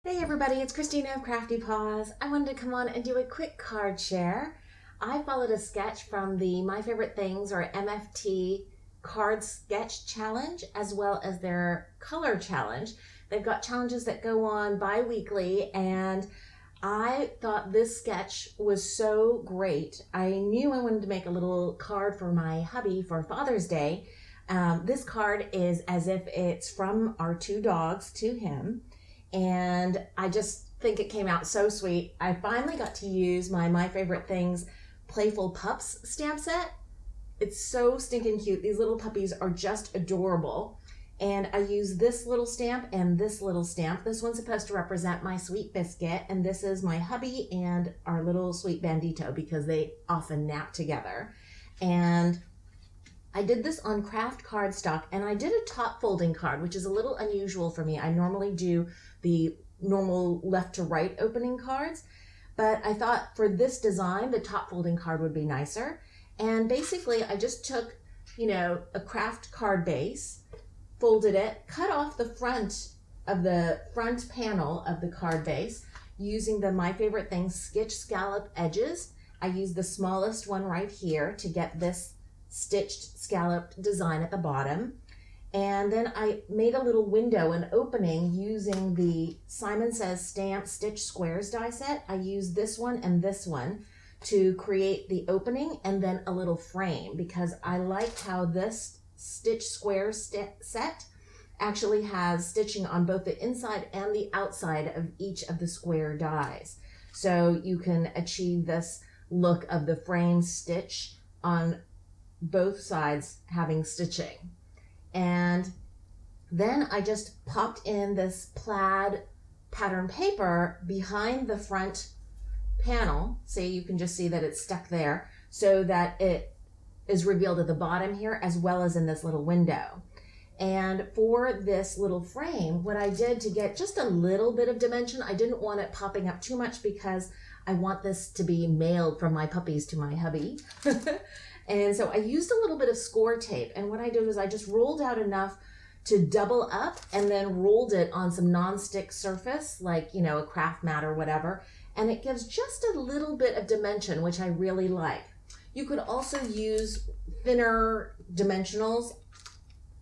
Hey everybody, it's Christina of CraftyPaws. I wanted to come on and do a quick card share. I followed a sketch from the My Favorite Things or MFT card sketch challenge as well as their color challenge. They've got challenges that go on bi-weekly and I thought this sketch was so great. I knew I wanted to make a little card for my hubby for Father's Day. This card is as if it's from our two dogs to him. And I just think it came out so sweet. I finally got to use my Favorite Things Playful Pups stamp set. It's so stinking cute. These little puppies are just adorable. And I use this little stamp and this little stamp. This one's supposed to represent my sweet biscuit, and this is my hubby and our little sweet bandito because they often nap together. And I did this on craft cardstock, and I did a top folding card, which is a little unusual for me. I normally do the normal left to right opening cards, but I thought for this design, the top folding card would be nicer. And basically I just took, a craft card base, folded it, cut off the front panel of the card base using the My Favorite Things Stitch Scallop edges. I used the smallest one right here to get this stitched scalloped design at the bottom. And then I made a little window, an opening, using the Simon Says Stamp Stitch Squares die set. I used this one and this one to create the opening and then a little frame because I like how this Stitch Squares set actually has stitching on both the inside and the outside of each of the square dies. So you can achieve this look of the frame stitch on both sides having stitching. And then I just popped in this plaid pattern paper behind the front panel. So you can just see that it's stuck there so that it is revealed at the bottom here as well as in this little window. And for this little frame, what I did to get just a little bit of dimension, I didn't want it popping up too much because I want this to be mailed from my puppies to my hubby. And so I used a little bit of score tape, and what I did was I just rolled out enough to double up and then rolled it on some non-stick surface like, a craft mat or whatever, and it gives just a little bit of dimension, which I really like. You could also use thinner dimensionals.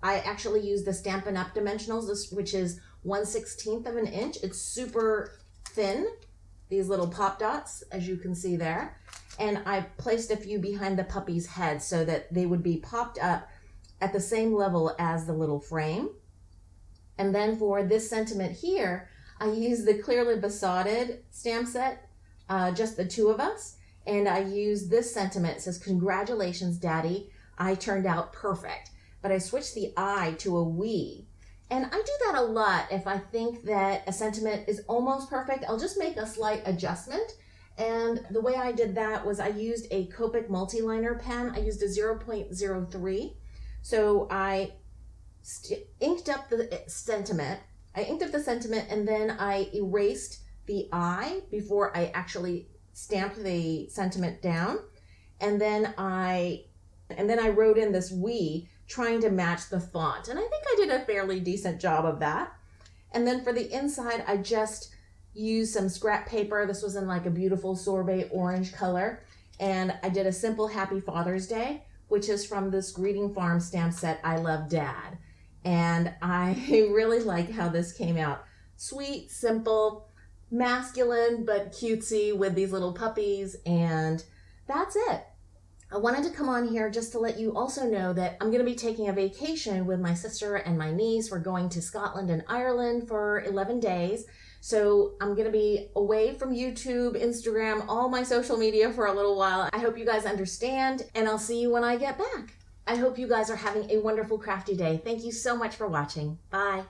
I actually use the Stampin' Up! Dimensionals, which is 1/16 of an inch. It's super thin, these little pop dots, as you can see there. And I placed a few behind the puppy's head so that they would be popped up at the same level as the little frame. And then for this sentiment here, I used the Clearly Besotted stamp set, just the two of us. And I used this sentiment. It says, "Congratulations, Daddy. I turned out perfect." But I switched the I to a we. And I do that a lot. If I think that a sentiment is almost perfect, I'll just make a slight adjustment. And the way I did that was I used a Copic multi-liner pen. I used a 0.03. So I inked up the sentiment. And then I erased the I before I actually stamped the sentiment down. And then I wrote in this we, trying to match the font. And I think I did a fairly decent job of that. And then for the inside, I just used some scrap paper. This was in like a beautiful sorbet orange color. And I did a simple Happy Father's Day, which is from this Greeting Farm stamp set, I Love Dad. And I really like how this came out. Sweet, simple, masculine, but cutesy with these little puppies. And that's it. I wanted to come on here just to let you also know that I'm going to be taking a vacation with my sister and my niece. We're going to Scotland and Ireland for 11 days. So I'm going to be away from YouTube, Instagram, all my social media for a little while. I hope you guys understand, and I'll see you when I get back. I hope you guys are having a wonderful crafty day. Thank you so much for watching. Bye.